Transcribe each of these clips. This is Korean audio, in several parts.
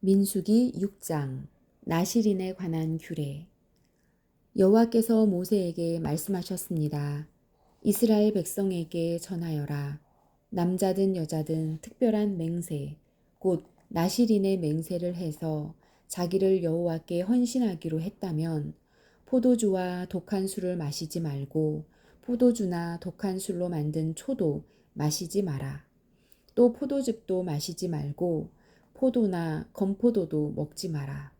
민수기 6장 나실인에 관한 규례. 여호와께서 모세에게 말씀하셨습니다. 이스라엘 백성에게 전하여라. 남자든 여자든 특별한 맹세, 곧 나실인의 맹세를 해서 자기를 여호와께 헌신하기로 했다면 포도주와 독한 술을 마시지 말고 포도주나 독한 술로 만든 초도 마시지 마라. 또 포도즙도 마시지 말고 포도나 건포도도 먹지 마라.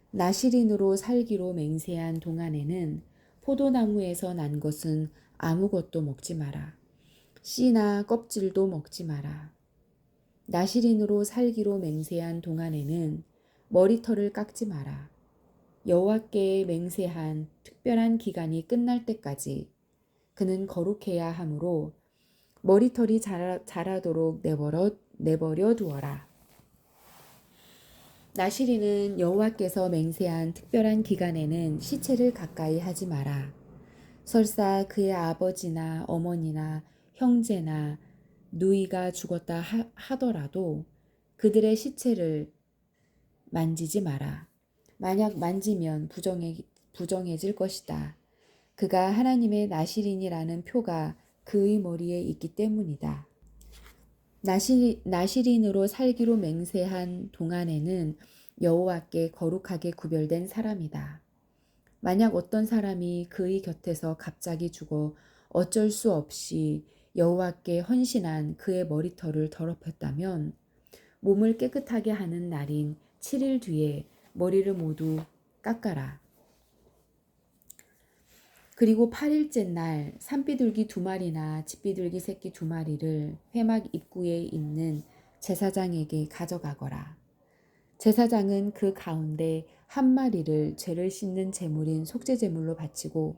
나실인으로 살기로 맹세한 동안에는 포도나무에서 난 것은 아무것도 먹지 마라. 씨나 껍질도 먹지 마라. 나실인으로 살기로 맹세한 동안에는 머리털을 깎지 마라. 여호와께 맹세한 특별한 기간이 끝날 때까지 그는 거룩해야 하므로 머리털이 자라도록 내버려 두어라. 나실인은 여호와께서 맹세한 특별한 기간에는 시체를 가까이 하지 마라. 설사 그의 아버지나 어머니나 형제나 누이가 죽었다 하더라도 그들의 시체를 만지지 마라. 만약 만지면 부정해질 것이다. 그가 하나님의 나실인이라는 표가 그의 머리에 있기 때문이다. 나실인으로 살기로 맹세한 동안에는 여호와께 거룩하게 구별된 사람이다. 만약 어떤 사람이 그의 곁에서 갑자기 죽어 어쩔 수 없이 여호와께 헌신한 그의 머리털을 더럽혔다면 몸을 깨끗하게 하는 날인 7일 뒤에 머리를 모두 깎아라. 그리고 8일째 날 산비둘기 2마리나 집비둘기 새끼 2마리를 회막 입구에 있는 제사장에게 가져가거라. 제사장은 그 가운데 1마리를 죄를 씻는 제물인 속죄제물로 바치고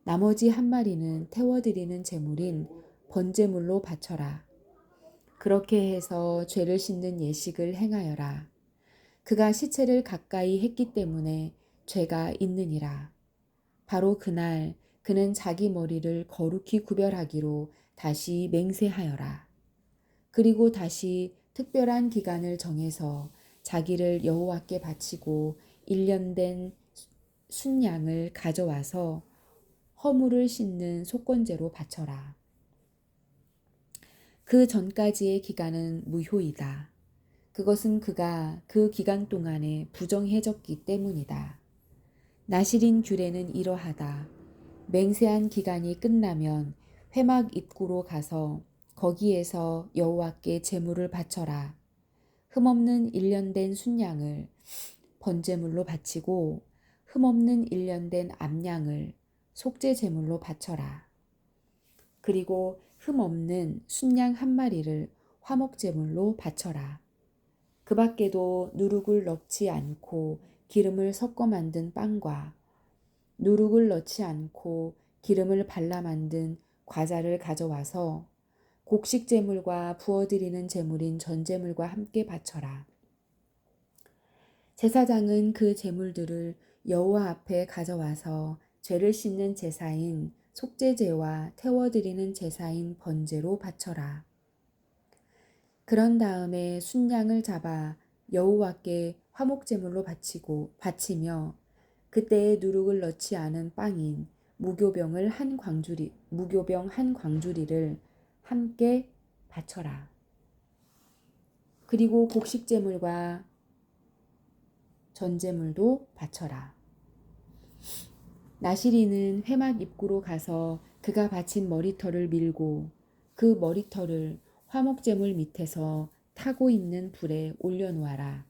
나머지 1마리는 태워드리는 제물인 번제물로 바쳐라. 그렇게 해서 죄를 씻는 예식을 행하여라. 그가 시체를 가까이 했기 때문에 죄가 있느니라. 바로 그날 그는 자기 머리를 거룩히 구별하기로 다시 맹세하여라. 그리고 다시 특별한 기간을 정해서 자기를 여호와께 바치고 1년 된 순양을 가져와서 허물을 씻는 속건제로 바쳐라. 그 전까지의 기간은 무효이다. 그것은 그가 그 기간 동안에 부정해졌기 때문이다. 나실인 규례는 이러하다. 맹세한 기간이 끝나면 회막 입구로 가서 거기에서 여호와께 제물을 바쳐라. 흠없는 1년 된 순양을 번제물로 바치고 흠없는 1년 된 암양을 속죄 제물로 바쳐라. 그리고 흠없는 순양 1마리를 화목 제물로 바쳐라. 그 밖에도 누룩을 넣지 않고 기름을 섞어 만든 빵과 누룩을 넣지 않고 기름을 발라 만든 과자를 가져와서 곡식 제물과 부어드리는 제물인 전제물과 함께 바쳐라. 제사장은 그 제물들을 여호와 앞에 가져와서 죄를 씻는 제사인 속죄제와 태워드리는 제사인 번제로 바쳐라. 그런 다음에 순양을 잡아 여호와께 화목제물로 바치며 그때에 누룩을 넣지 않은 빵인 무교병 한 광주리를 함께 바쳐라. 그리고 곡식제물과 전제물도 바쳐라. 나실인은 회막 입구로 가서 그가 바친 머리털을 밀고 그 머리털을 화목제물 밑에서 타고 있는 불에 올려놓아라.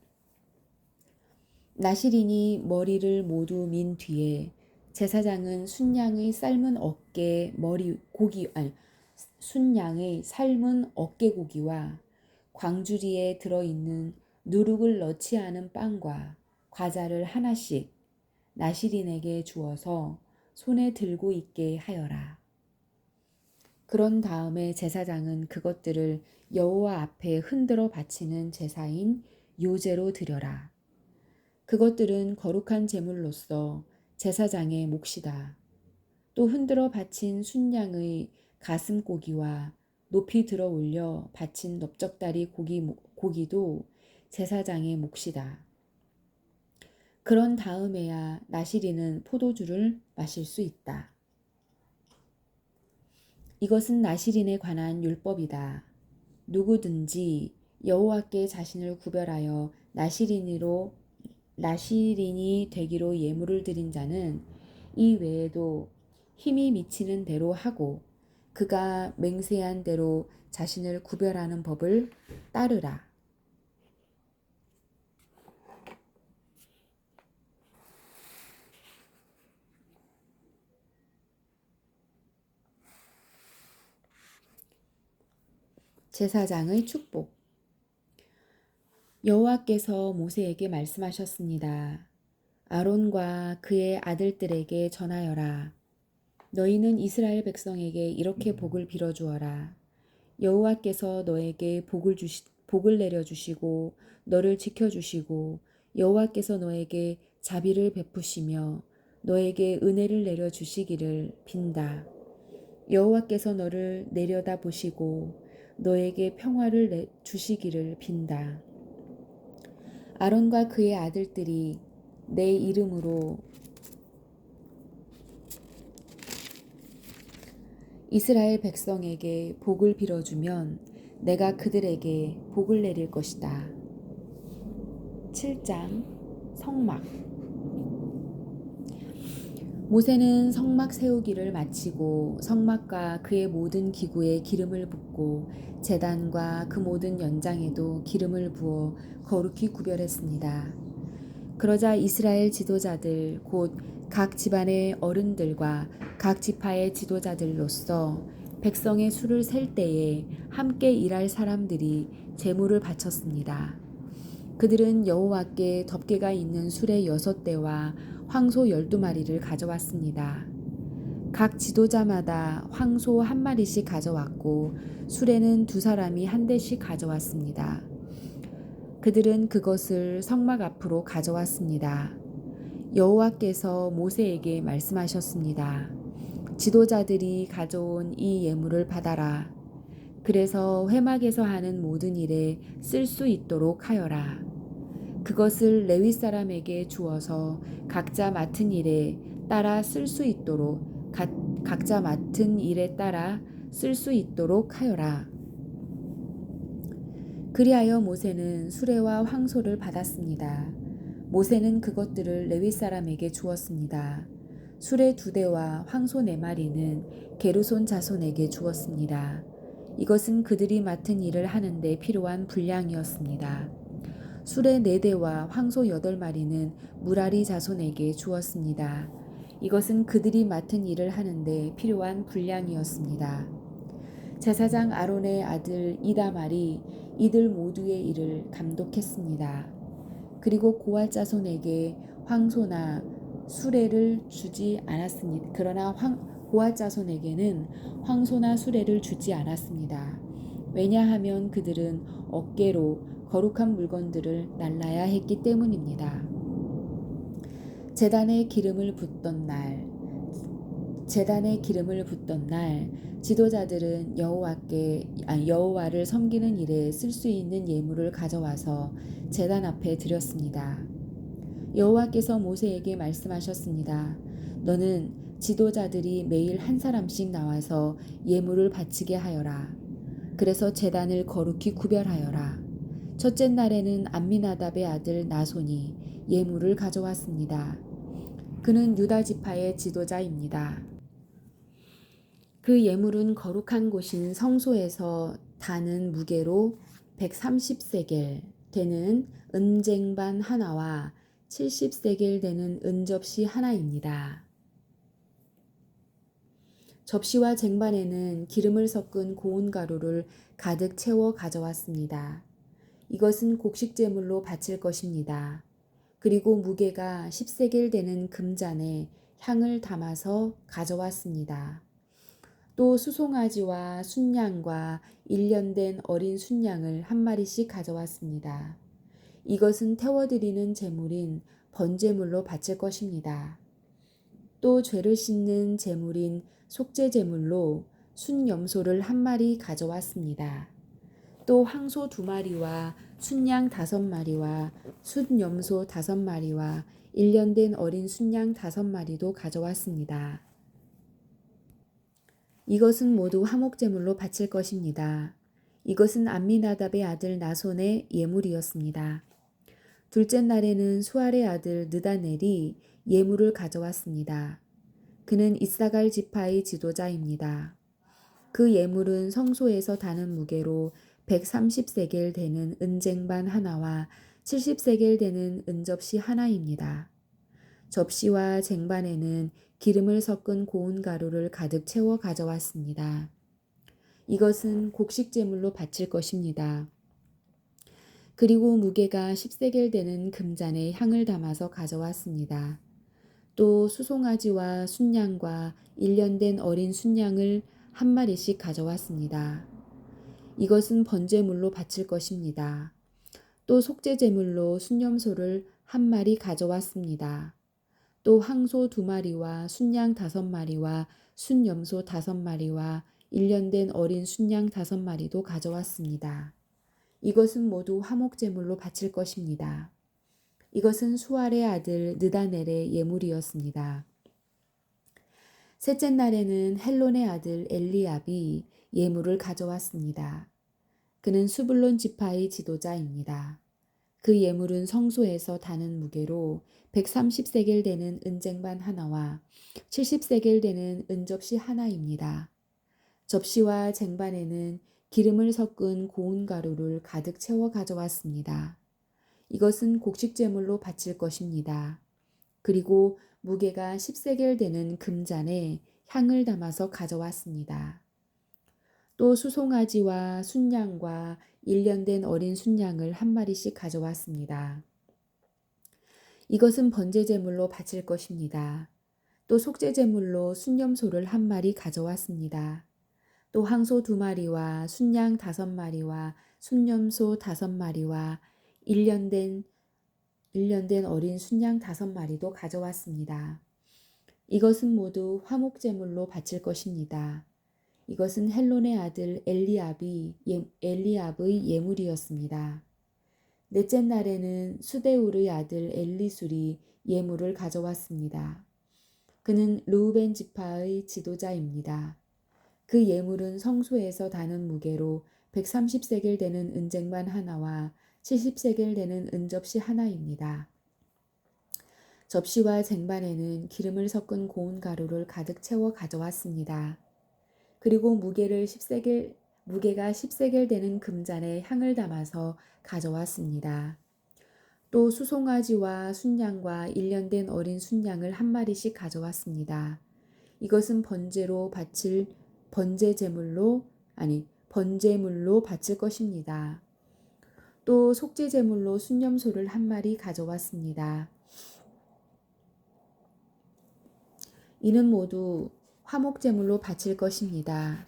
나실인이 머리를 모두 민 뒤에 제사장은 순양의 삶은 어깨고기와 광주리에 들어있는 누룩을 넣지 않은 빵과 과자를 하나씩 나실인에게 주어서 손에 들고 있게 하여라. 그런 다음에 제사장은 그것들을 여호와 앞에 흔들어 바치는 제사인 요제로 드려라. 그것들은 거룩한 제물로서 제사장의 몫이다. 또 흔들어 바친 순양의 가슴고기와 높이 들어 올려 바친 넓적다리 고기도 제사장의 몫이다. 그런 다음에야 나시린은 포도주를 마실 수 있다. 이것은 나시린에 관한 율법이다. 누구든지 여호와께 자신을 구별하여 나시린이 되기로 예물을 드린 자는 이 외에도 힘이 미치는 대로 하고 그가 맹세한 대로 자신을 구별하는 법을 따르라. 제사장의 축복. 여호와께서 모세에게 말씀하셨습니다. 아론과 그의 아들들에게 전하여라. 너희는 이스라엘 백성에게 이렇게 복을 빌어주어라. 여호와께서 너에게 복을 내려주시고 너를 지켜주시고 여호와께서 너에게 자비를 베푸시며 너에게 은혜를 내려주시기를 빈다. 여호와께서 너를 내려다 보시고 너에게 평화를 주시기를 빈다. 아론과 그의 아들들이 내 이름으로 이스라엘 백성에게 복을 빌어주면 내가 그들에게 복을 내릴 것이다. 7장 성막. 모세는 성막 세우기를 마치고 성막과 그의 모든 기구에 기름을 붓고 제단과 그 모든 연장에도 기름을 부어 거룩히 구별했습니다. 그러자 이스라엘 지도자들 곧 각 집안의 어른들과 각 지파의 지도자들로서 백성의 수를 셀 때에 함께 일할 사람들이 제물을 바쳤습니다. 그들은 여호와께 덮개가 있는 수레 6대와 황소 12마리를 가져왔습니다. 각 지도자마다 황소 1마리씩 가져왔고 수레는 2사람이 1대씩 가져왔습니다. 그들은 그것을 성막 앞으로 가져왔습니다. 여호와께서 모세에게 말씀하셨습니다. 지도자들이 가져온 이 예물을 받아라. 그래서 회막에서 하는 모든 일에 쓸 수 있도록 하여라. 그것을 레위 사람에게 주어서 각자 맡은 일에 따라 쓸 수 있도록 각자 맡은 일에 따라 쓸 수 있도록 하여라. 그리하여 모세는 수레와 황소를 받았습니다. 모세는 그것들을 레위 사람에게 주었습니다. 수레 2대와 황소 4마리는 게르손 자손에게 주었습니다. 이것은 그들이 맡은 일을 하는데 필요한 분량이었습니다. 수레 4대와 황소 8마리는 무라리 자손에게 주었습니다. 이것은 그들이 맡은 일을 하는데 필요한 분량이었습니다. 제사장 아론의 아들 이다말이 이들 모두의 일을 감독했습니다. 그리고 고앗 자손에게 황소나 수레를 주지 않았습니다. 그러나 고앗 자손에게는 황소나 수레를 주지 않았습니다. 왜냐하면 그들은 어깨로 거룩한 물건들을 날라야 했기 때문입니다. 제단에 기름을 붓던 날 지도자들은 여호와를 섬기는 일에 쓸 수 있는 예물을 가져와서 제단 앞에 드렸습니다. 여호와께서 모세에게 말씀하셨습니다. 너는 지도자들이 매일 1사람씩 나와서 예물을 바치게 하여라. 그래서 제단을 거룩히 구별하여라. 첫째 날에는 암미나답의 아들 나손이 예물을 가져왔습니다. 그는 유다 지파의 지도자입니다. 그 예물은 거룩한 곳인 성소에서 다는 무게로 130세겔 되는 은쟁반 하나와 70세겔 되는 은접시 하나입니다. 접시와 쟁반에는 기름을 섞은 고운 가루를 가득 채워 가져왔습니다. 이것은 곡식제물로 바칠 것입니다. 그리고 무게가 10세겔 되는 금잔에 향을 담아서 가져왔습니다. 또 수송아지와 순양과 1년 된 어린 순양을 1마리씩 가져왔습니다. 이것은 태워드리는 제물인 번제물로 바칠 것입니다. 또 죄를 씻는 제물인 속죄제물로 순염소를 1마리 가져왔습니다. 또 황소 2마리와 순양 5마리와 순염소 5마리와 1년 된 어린 순양 5마리도 가져왔습니다. 이것은 모두 화목제물로 바칠 것입니다. 이것은 암미나답의 아들 나손의 예물이었습니다. 둘째 날에는 수알의 아들 느다넬이 예물을 가져왔습니다. 그는 이사갈 지파의 지도자입니다. 그 예물은 성소에서 다는 무게로 130세겔 되는 은쟁반 하나와 70세겔 되는 은접시 하나입니다. 접시와 쟁반에는 기름을 섞은 고운 가루를 가득 채워 가져왔습니다. 이것은 곡식제물로 바칠 것입니다. 그리고 무게가 10세겔 되는 금잔에 향을 담아서 가져왔습니다. 또 수송아지와 순양과 1년 된 어린 순양을 한 마리씩 가져왔습니다. 이것은 번제물로 바칠 것입니다. 또 속죄제물로 순염소를 한 마리 가져왔습니다. 또 황소 2마리와 순양 5마리와 순염소 5마리와 1년 된 어린 순양 5마리도 가져왔습니다. 이것은 모두 화목제물로 바칠 것입니다. 이것은 수알의 아들 느다넬의 예물이었습니다. 셋째 날에는 헬론의 아들 엘리압이 예물을 가져왔습니다. 그는 수불론 지파의 지도자입니다. 그 예물은 성소에서 다는 무게로 130세겔 되는 은쟁반 하나와 70세겔 되는 은접시 하나입니다. 접시와 쟁반에는 기름을 섞은 고운 가루를 가득 채워 가져왔습니다. 이것은 곡식제물로 바칠 것입니다. 그리고 무게가 10세겔 되는 금잔에 향을 담아서 가져왔습니다. 또 수송아지와 순양과 1년 된 어린 순양을 한 마리씩 가져왔습니다. 이것은 번제제물로 바칠 것입니다. 또 속죄제물로 순염소를 한 마리 가져왔습니다. 또 황소 2마리와 순양 5마리와 순염소 5마리와 1년 된 어린 순양 5마리도 가져왔습니다. 이것은 모두 화목제물로 바칠 것입니다. 이것은 헬론의 아들 엘리압의 예물이었습니다. 넷째 날에는 수데울의 아들 엘리술이 예물을 가져왔습니다. 그는 르우벤 지파의 지도자입니다. 그 예물은 성소에서 다는 무게로 130세겔 되는 은쟁반 하나와 70세겔 되는 은접시 하나입니다. 접시와 쟁반에는 기름을 섞은 고운 가루를 가득 채워 가져왔습니다. 그리고 무게가 10세겔 되는 금잔에 향을 담아서 가져왔습니다. 또 수송아지와 순양과 1년 된 어린 순양을 한 마리씩 가져왔습니다. 이것은 번제물로 바칠 것입니다. 또 속죄제물로 순염소를 한 마리 가져왔습니다. 이는 모두 화목제물로 바칠 것입니다.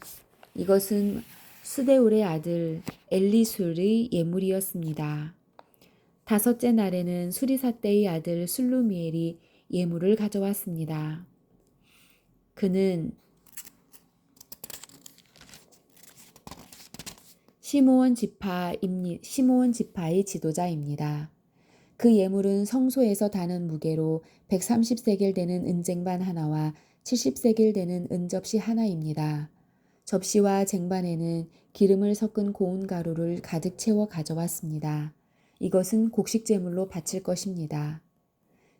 이것은 수데울의 아들 엘리술의 예물이었습니다. 다섯째 날에는 수리사떼의 아들 술루미엘이 예물을 가져왔습니다. 그는 시므온 지파의 지도자입니다. 그 예물은 성소에서 다는 무게로 130세겔 되는 은쟁반 하나와 70세겔 되는 은접시 하나입니다. 접시와 쟁반에는 기름을 섞은 고운 가루를 가득 채워 가져왔습니다. 이것은 곡식제물로 바칠 것입니다.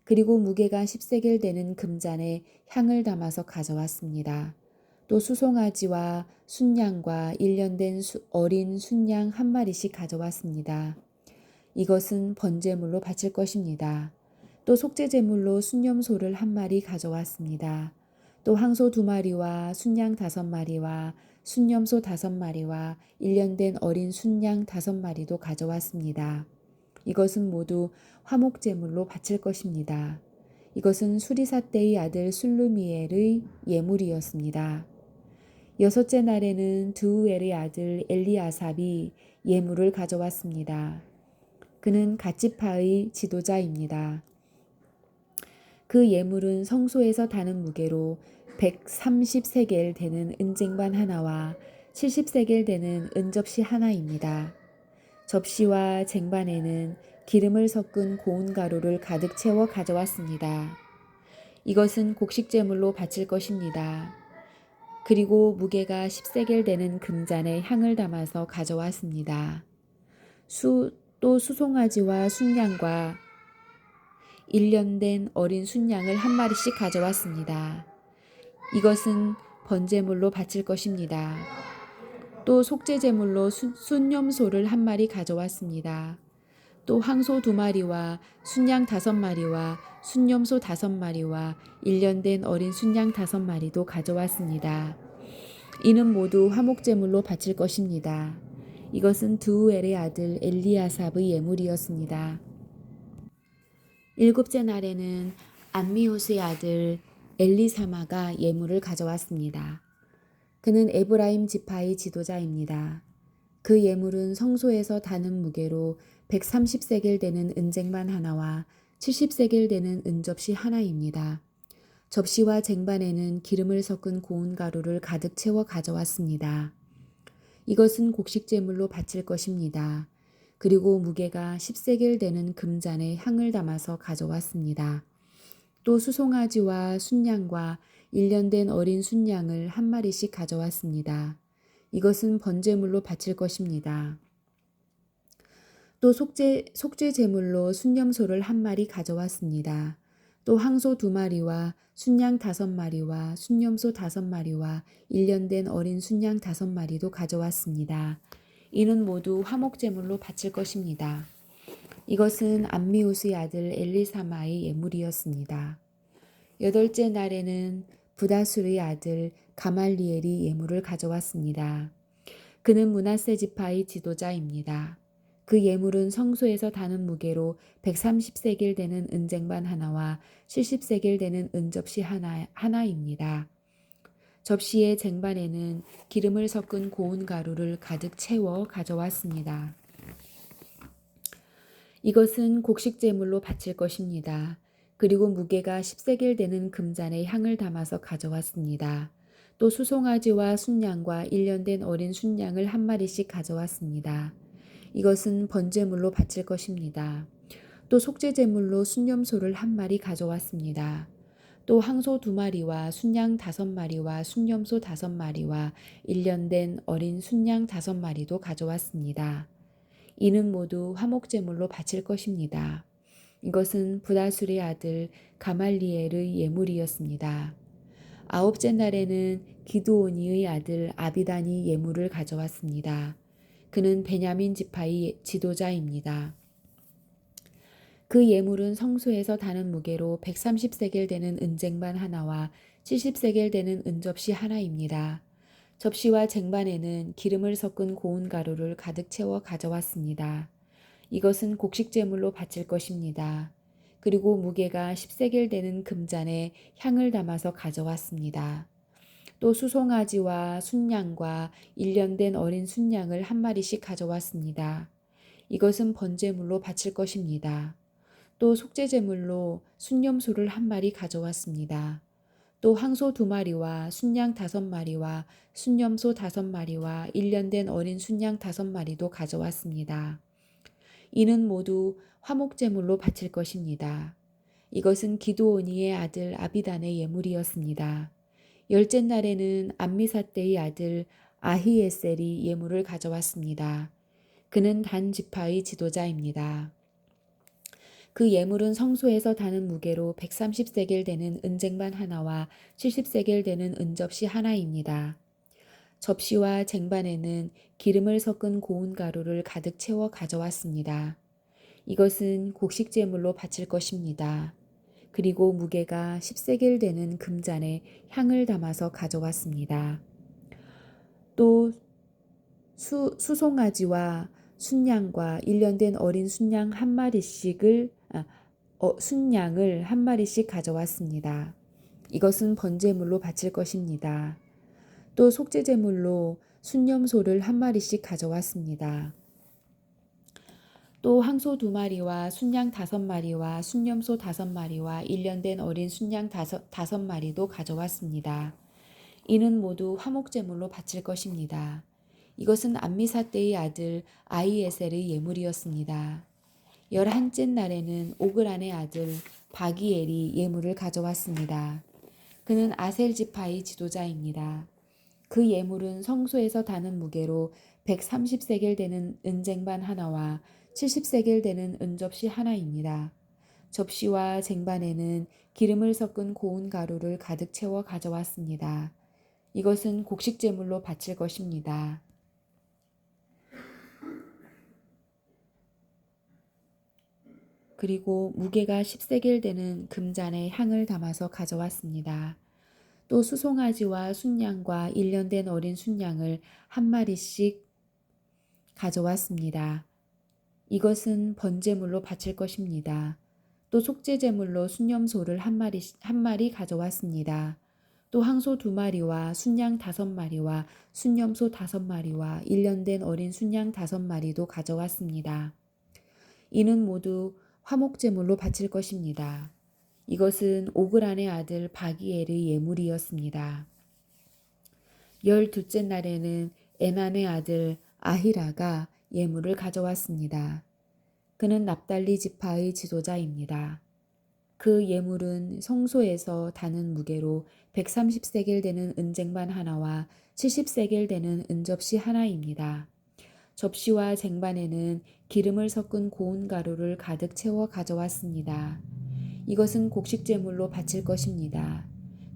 그리고 무게가 10세겔 되는 금잔에 향을 담아서 가져왔습니다. 또 수송아지와 순양과 1년 된 어린 순양 한 마리씩 가져왔습니다. 이것은 번제물로 바칠 것입니다. 또 속죄제물로 순염소를 한 마리 가져왔습니다. 또 황소 2마리와 순양 5마리와 순염소 5마리와 1년 된 어린 순양 5마리도 가져왔습니다. 이것은 모두 화목제물로 바칠 것입니다. 이것은 수리사떼의 아들 술루미엘의 예물이었습니다. 여섯째 날에는 드우엘의 아들 엘리아삽이 예물을 가져왔습니다. 그는 갓지파의 지도자입니다. 그 예물은 성소에서 다는 무게로 130세겔 되는 은쟁반 하나와 70세겔 되는 은접시 하나입니다. 접시와 쟁반에는 기름을 섞은 고운 가루를 가득 채워 가져왔습니다. 이것은 곡식제물로 바칠 것입니다. 그리고 무게가 10세겔 되는 금잔에 향을 담아서 가져왔습니다. 또 수송아지와 순양과 1년 된 어린 순양을 한 마리씩 가져왔습니다. 이것은 번제물로 바칠 것입니다. 또 속죄제물로 순염소를 한 마리 가져왔습니다. 또 항소 2마리와 순양 5마리와 순염소 5마리와 1년 된 어린 순양 5마리도 가져왔습니다. 이는 모두 화목제물로 바칠 것입니다. 이것은 드우엘의 아들 엘리아삽의 예물이었습니다. 7째 날에는 암미호스의 아들 엘리사마가 예물을 가져왔습니다. 그는 에브라임 지파의 지도자입니다. 그 예물은 성소에서 다는 무게로 130세겔 되는 은쟁반 하나와 70세겔 되는 은접시 하나입니다. 접시와 쟁반에는 기름을 섞은 고운 가루를 가득 채워 가져왔습니다. 이것은 곡식제물로 바칠 것입니다. 그리고 무게가 10세겔 되는 금잔에 향을 담아서 가져왔습니다. 또 수송아지와 순양과 1년 된 어린 순양을 한 마리씩 가져왔습니다. 이것은 번제물로 바칠 것입니다. 또 속죄제물로 순염소를 한 마리 가져왔습니다. 또 항소 2마리와 순양 5마리와 순염소 5마리와 1년 된 어린 순양 5마리도 가져왔습니다. 이는 모두 화목제물로 바칠 것입니다. 이것은 암미우스의 아들 엘리사마의 예물이었습니다. 8째 날에는 부다술의 아들 가말리엘이 예물을 가져왔습니다. 그는 므낫세 지파의 지도자입니다. 그 예물은 성소에서 다는 무게로 130세겔 되는 은쟁반 하나와 70세겔 되는 은접시 하나입니다. 접시의 쟁반에는 기름을 섞은 고운 가루를 가득 채워 가져왔습니다. 이것은 곡식제물로 바칠 것입니다. 그리고 무게가 10세겔 되는 금잔에 향을 담아서 가져왔습니다. 또 수송아지와 순양과 1년 된 어린 순양을 한 마리씩 가져왔습니다. 이것은 번제물로 바칠 것입니다. 또 속죄제물로 순염소를 한 마리 가져왔습니다. 또 항소 2마리와 순양 5마리와 순염소 5마리와 1년 된 어린 순양 5마리도 가져왔습니다. 이는 모두 화목제물로 바칠 것입니다. 이것은 부다술의 아들 가말리엘의 예물이었습니다. 9째 날에는 기드오니의 아들 아비단이 예물을 가져왔습니다. 그는 베냐민 지파의 지도자입니다. 그 예물은 성소에서 다는 무게로 130세겔 되는 은쟁반 하나와 70세겔 되는 은접시 하나입니다. 접시와 쟁반에는 기름을 섞은 고운 가루를 가득 채워 가져왔습니다. 이것은 곡식제물로 바칠 것입니다. 그리고 무게가 10세겔 되는 금잔에 향을 담아서 가져왔습니다. 또 수송아지와 순양과 1년 된 어린 순양을 한 마리씩 가져왔습니다. 이것은 번제물로 바칠 것입니다. 또 속죄제물로 순염소를 한 마리 가져왔습니다. 또 항소 2마리와 순양 5마리와 순염소 5마리와 1년 된 어린 순양 5마리도 가져왔습니다. 이는 모두 화목제물로 바칠 것입니다. 이것은 기드오니의 아들 아비단의 예물이었습니다. 10째 날에는 암미사대의 아들 아히에셀이 예물을 가져왔습니다. 그는 단 지파의 지도자입니다. 그 예물은 성소에서 다는 무게로 130세겔 되는 은쟁반 하나와 70세겔 되는 은접시 하나입니다. 접시와 쟁반에는 기름을 섞은 고운 가루를 가득 채워 가져왔습니다. 이것은 곡식제물로 바칠 것입니다. 그리고 무게가 10세겔 되는 금잔에 향을 담아서 가져왔습니다. 또 수송아지와 순양과 1년 된 어린 순양 한 마리씩을 순양을 한 마리씩 가져왔습니다. 이것은 번제물로 바칠 것입니다. 또 속죄제물로 순염소를 한 마리씩 가져왔습니다. 또 항소 2마리와 순양 5마리와 순염소 5마리와 1년 된 어린 순양 5마리도 가져왔습니다. 이는 모두 화목제물로 바칠 것입니다. 이것은 암미사대의 아들 아히에셀의 예물이었습니다. 11째 날에는 오그란의 아들 바기엘이 예물을 가져왔습니다. 그는 아셀 지파의 지도자입니다. 그 예물은 성소에서 다는 무게로 130세겔 되는 은쟁반 하나와 70세겔 되는 은접시 하나입니다. 접시와 쟁반에는 기름을 섞은 고운 가루를 가득 채워 가져왔습니다. 이것은 곡식 제물로 바칠 것입니다. 그리고 무게가 10세겔 되는 금잔에 향을 담아서 가져왔습니다. 또 수송아지와 순양과 1년 된 어린 순양을 한 마리씩 가져왔습니다. 이것은 번제물로 바칠 것입니다. 또 속죄제물로 순염소를 한 마리 가져왔습니다. 또 항소 2마리와 순양 5마리와 순염소 5마리와 1년 된 어린 순양 5마리도 가져왔습니다. 이는 모두 화목제물로 바칠 것입니다. 이것은 오그란의 아들 바기엘의 예물이었습니다. 12째 날에는 에난의 아들 아히라가 예물을 가져왔습니다. 그는 납달리 지파의 지도자입니다. 그 예물은 성소에서 다는 무게로 130세겔 되는 은쟁반 하나와 70세겔 되는 은접시 하나입니다. 접시와 쟁반에는 기름을 섞은 고운 가루를 가득 채워 가져왔습니다. 이것은 곡식제물로 바칠 것입니다.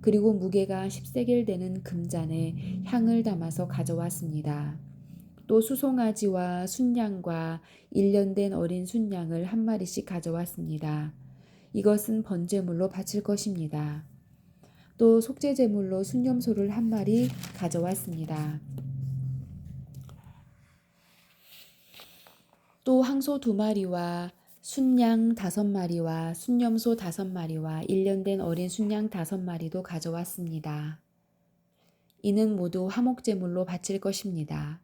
그리고 무게가 10세겔 되는 금잔에 향을 담아서 가져왔습니다. 또 수송아지와 순양과 1년 된 어린 순양을 한 마리씩 가져왔습니다. 이것은 번제물로 바칠 것입니다. 또 속죄제물로 순염소를 한 마리 가져왔습니다. 또 항소 2마리와 순양 5마리와 순염소 5마리와 1년 된 어린 순양 5마리도 가져왔습니다. 이는 모두 화목제물로 바칠 것입니다.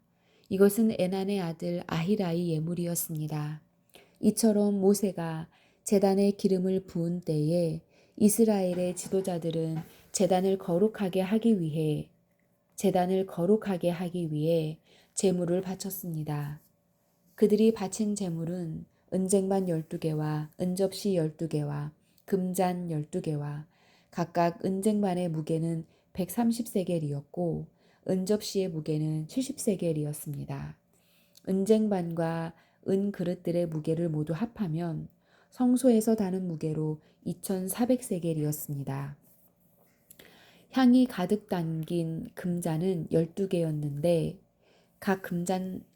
이것은 에난의 아들 아히라의 예물이었습니다. 이처럼 모세가 제단에 기름을 부은 때에 이스라엘의 지도자들은 제단을 거룩하게 하기 위해 제물을 바쳤습니다. 그들이 바친 제물은 은쟁반 12개와 은접시 12개와 금잔 12개와 각각 은쟁반의 무게는 130세겔이었고 은접시의 무게는 70세겔이었습니다. 은쟁반과 은 그릇들의 무게를 모두 합하면 성소에서 다는 무게로 2400세겔이었습니다. 향이 가득 담긴 금잔은 12개였는데 각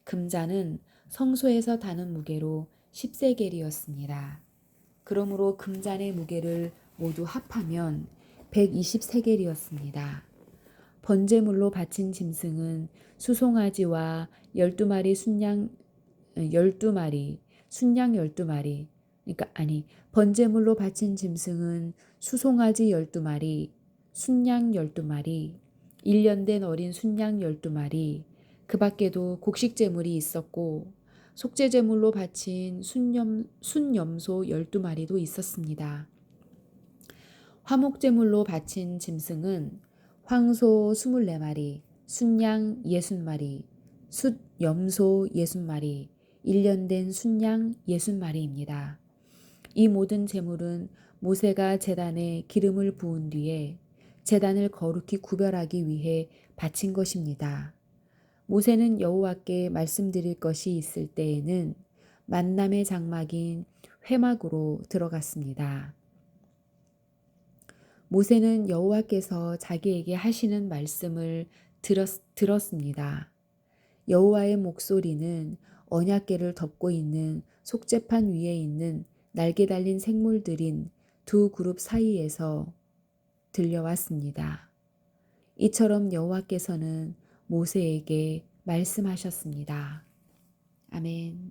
금잔은 성소에서 다는 무게로 10세겔이었습니다. 그러므로 금잔의 무게를 모두 합하면 120세겔이었습니다. 번제물로 바친 짐승은 수송아지와 12마리 순양 12마리 번제물로 바친 짐승은 수송아지 12마리, 순양 12마리, 1년 된 어린 순양 12마리, 그 밖에도 곡식제물이 있었고 속죄제물로 바친 순염소 12마리도 있었습니다. 화목제물로 바친 짐승은 황소 24마리, 순양 60마리, 숫염소 60마리, 1년 된 순양 60마리입니다. 이 모든 제물은 모세가 제단에 기름을 부은 뒤에 제단을 거룩히 구별하기 위해 바친 것입니다. 모세는 여호와께 말씀드릴 것이 있을 때에는 만남의 장막인 회막으로 들어갔습니다. 모세는 여호와께서 자기에게 하시는 말씀을 들었습니다. 여호와의 목소리는 언약궤를 덮고 있는 속죄판 위에 있는 날개 달린 생물들인 2그룹 사이에서 들려왔습니다. 이처럼 여호와께서는 모세에게 말씀하셨습니다. 아멘.